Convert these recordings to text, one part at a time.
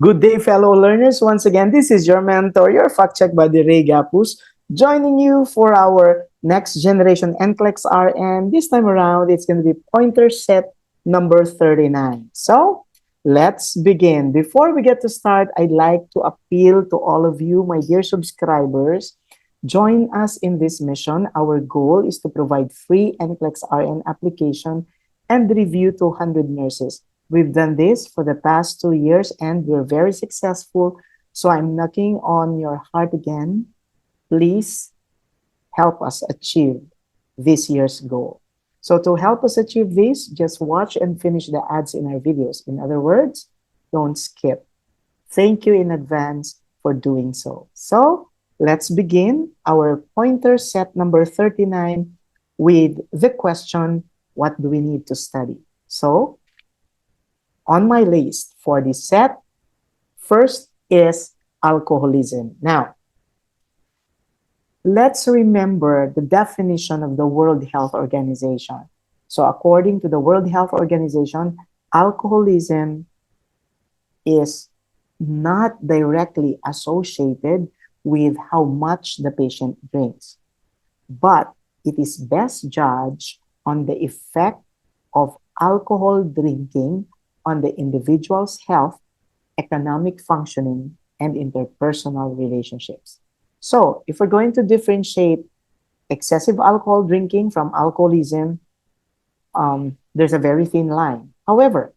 Good day, fellow learners. Once again, this is your mentor, your fact check buddy, Ray Gapuz, joining you for our next generation NCLEX RN. This time around, it's going to be pointer set number 39. So, let's begin. Before we get to start, I'd like to appeal to all of you, my dear subscribers. Join us in this mission. Our goal is to provide free NCLEX RN application and review to 100 nurses. We've done this for the past 2 years and we're very successful. So I'm knocking on your heart again. Please help us achieve this year's goal. So to help us achieve this, just watch and finish the ads in our videos. In other words, don't skip. Thank you in advance for doing so. So let's begin our pointer set number 39 with the question, what do we need to study? So on my list for this set, first is alcoholism. Now, let's remember the definition of the World Health Organization. So according to the World Health Organization, alcoholism is not directly associated with how much the patient drinks, but it is best judged on the effect of alcohol drinking on the individual's health, economic functioning, and interpersonal relationships. So, if we're going to differentiate excessive alcohol drinking from alcoholism, there's a very thin line. However,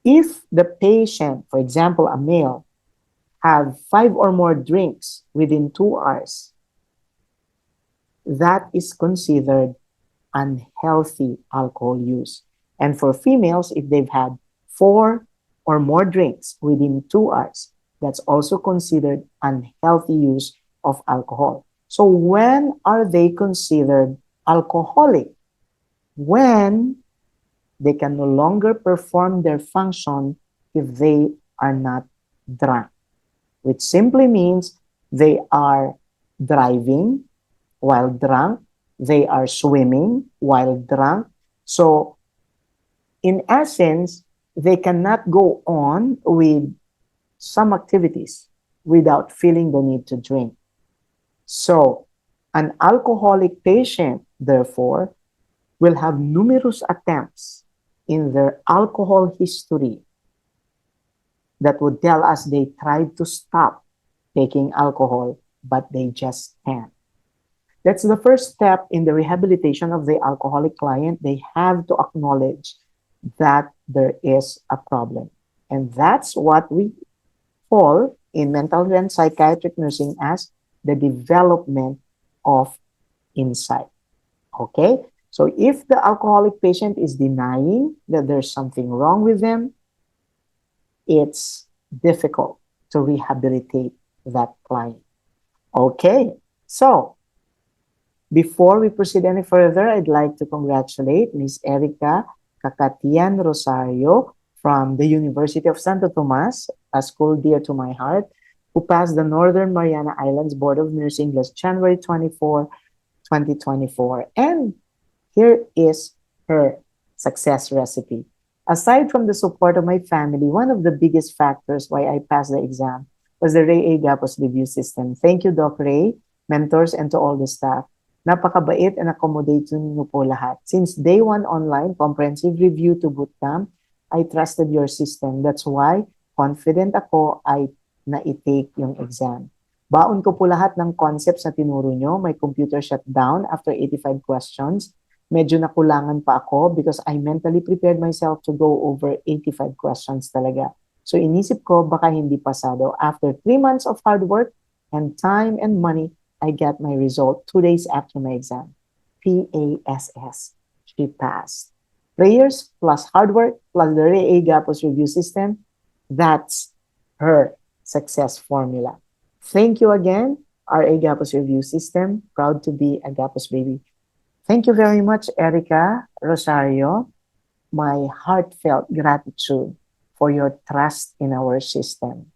if the patient, for example, a male, have 5 or more drinks within 2 hours, that is considered unhealthy alcohol use. And for females, if they've had 4 or more drinks within 2 hours, that's also considered unhealthy use of alcohol. So when are they considered alcoholic? When they can no longer perform their function if they are not drunk, which simply means they are driving while drunk, they are swimming while drunk. So in essence, they cannot go on with some activities without feeling the need to drink. So an alcoholic patient, therefore, will have numerous attempts in their alcohol history that would tell us they tried to stop taking alcohol, but they just can't. That's the first step in the rehabilitation of the alcoholic client. They have to acknowledge that there is a problem. And that's what we call in mental health and psychiatric nursing as the development of insight. Okay? So if the alcoholic patient is denying that there's something wrong with them, it's difficult to rehabilitate that client. Okay, so before we proceed any further, I'd like to congratulate Ms. Erica Kakatian Rosario from the University of Santo Tomas, a school dear to my heart, who passed the Northern Mariana Islands Board of Nursing last January 24, 2024. And here is her success recipe. Aside from the support of my family, one of the biggest factors why I passed the exam was the Ray A. Gapuz review system. Thank you, Doc Ray, mentors, and to all the staff. Napakabait and accommodating niyo po lahat. Since day one online, comprehensive review to bootcamp, I trusted your system. That's why confident ako ay na-take yung exam. Baon ko po lahat ng concepts na tinuro nyo. My computer shut down after 85 questions. Medyo nakulangan pa ako because I mentally prepared myself to go over 85 questions talaga. So inisip ko baka hindi pasado. After 3 months of hard work and time and money, I got my result 2 days after my exam. PASS. She passed. Prayers plus hard work plus the Ray A. Gapuz review system, that's her success formula. Thank you again, RA Gapuz review system. Proud to be a Gapuz baby. Thank you very much, Erica Rosario. My heartfelt gratitude for your trust in our system.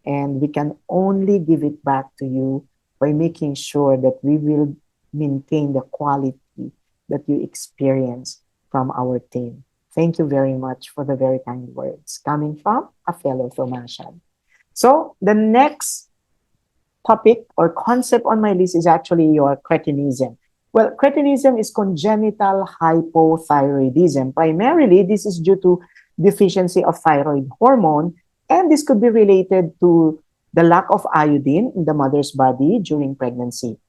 And we can only give it back to you by making sure that we will maintain the quality that you experience from our team. Thank you very much for the very kind words coming from a fellow Tomasian. So the next topic or concept on my list is actually your cretinism. Well, cretinism is congenital hypothyroidism. Primarily, this is due to deficiency of thyroid hormone, and this could be related to the lack of iodine in the mother's body during pregnancy.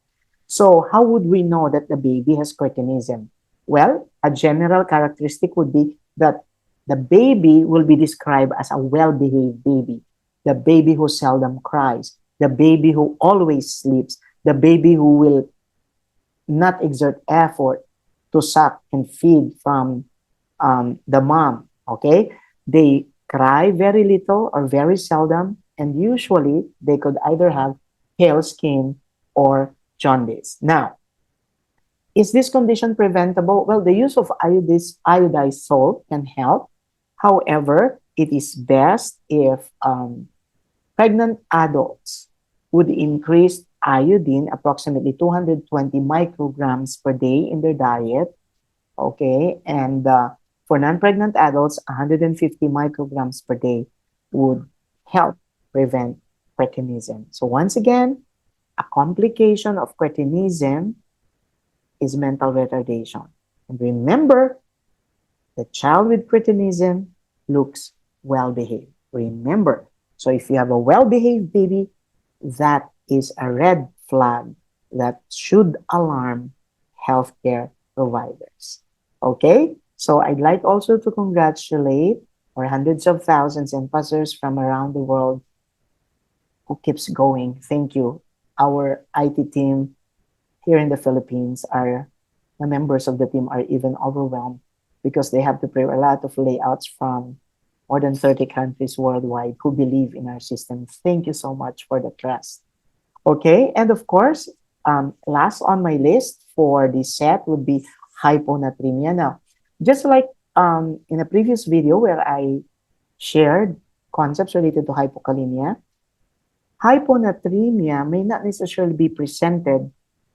So, how would we know that the baby has cretinism? Well, a general characteristic would be that the baby will be described as a well behaved baby, the baby who seldom cries, the baby who always sleeps, the baby who will not exert effort to suck and feed from the mom. Okay? They cry very little or very seldom, and usually they could either have pale skin or jaundice. Now, is this condition preventable? Well, the use of iodized salt can help. However, it is best if pregnant adults would increase iodine approximately 220 micrograms per day in their diet. Okay, and for non-pregnant adults, 150 micrograms per day would help prevent cretinism. So once again, a complication of cretinism is mental retardation. And remember, the child with cretinism looks well behaved. Remember, so if you have a well behaved baby, that is a red flag that should alarm healthcare providers. Okay, so I'd like also to congratulate our hundreds of thousands and buzzers from around the world who keeps going. Thank you. Our IT team here in the Philippines are the members of the team are even overwhelmed because they have to prepare a lot of layouts from more than 30 countries worldwide who believe in our system. Thank you so much for the trust. Okay, and of course, last on my list for this set would be hyponatremia. Now, just like in a previous video where I shared concepts related to hypokalemia, hyponatremia may not necessarily be presented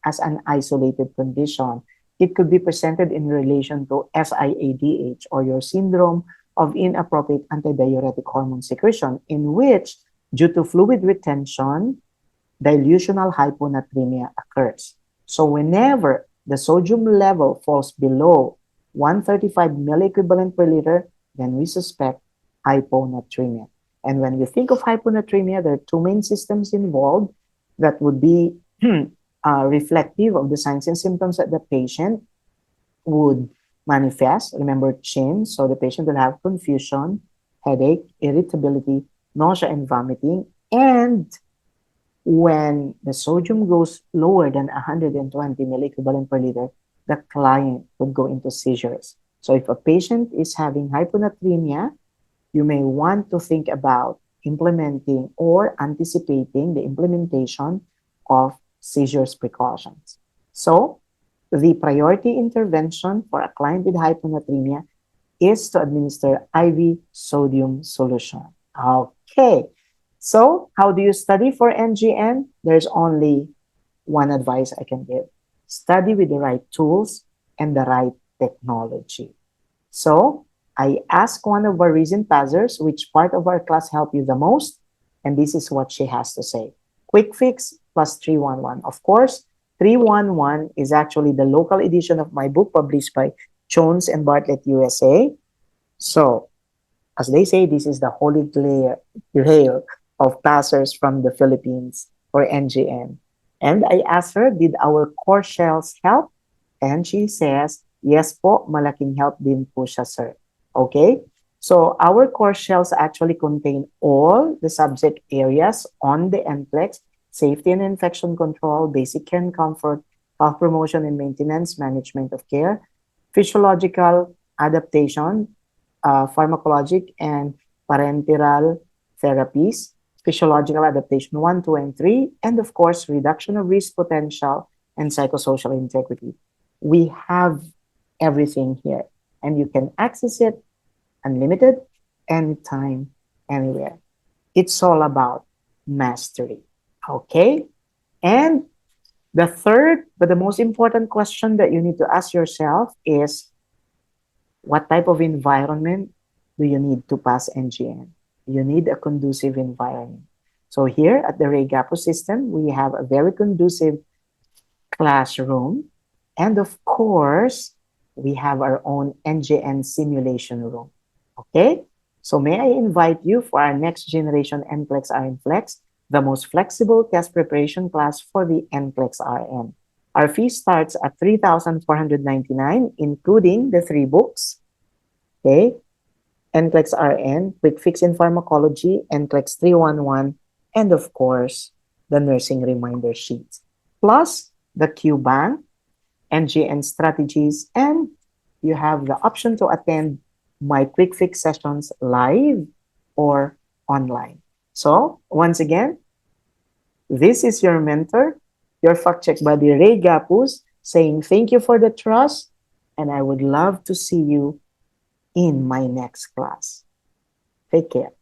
as an isolated condition. It could be presented in relation to SIADH, or your syndrome of inappropriate antidiuretic hormone secretion, in which, due to fluid retention, dilutional hyponatremia occurs. So whenever the sodium level falls below 135 milliequivalent per liter, then we suspect hyponatremia. And when we think of hyponatremia, there are two main systems involved that would be reflective of the signs and symptoms that the patient would manifest. Remember, chin, so the patient will have confusion, headache, irritability, nausea, and vomiting. And when the sodium goes lower than 120 milliequivalent per liter, the client would go into seizures. So if a patient is having hyponatremia, you may want to think about implementing or anticipating the implementation of seizures precautions. So the priority intervention for a client with hyponatremia is to administer IV sodium solution. Okay, so how do you study for NGN? There's only one advice I can give. Study with the right tools and the right technology. So I asked one of our recent passers which part of our class helped you the most, and this is what she has to say. Quick fix plus 311. Of course, 311 is actually the local edition of my book published by Jones and Bartlett USA. So, as they say, this is the holy grail of passers from the Philippines for NGN. And I asked her, did our core shells help? And she says, yes po, malaking help din po siya, sir. Okay? So our core shells actually contain all the subject areas on the NCLEX: safety and infection control, basic care and comfort, health promotion and maintenance, management of care, physiological adaptation, pharmacologic and parenteral therapies, physiological adaptation 1, 2, and 3, and of course, reduction of risk potential and psychosocial integrity. We have everything here, and you can access it unlimited, anytime, anywhere. It's all about mastery. Okay? And the third, but the most important question that you need to ask yourself is, What type of environment do you need to pass NGN? You need a conducive environment. So here at the Ray Gapuz system, we have a very conducive classroom. And of course, we have our own NGN simulation room. Okay? So may I invite you for our next generation NCLEX RN Flex, the most flexible test preparation class for the NCLEX RN. Our fee starts at $3,499, including the 3 books. Okay? NCLEX RN, Quick Fix in Pharmacology, NCLEX 311, and of course, the nursing reminder sheet. Plus, the Q bank, NGN strategies, and you have the option to attend my quick fix sessions live or online. So, once again, this is your mentor, your fact check buddy, Ray Gapuz, saying thank you for the trust, and I would love to see you in my next class. Take care.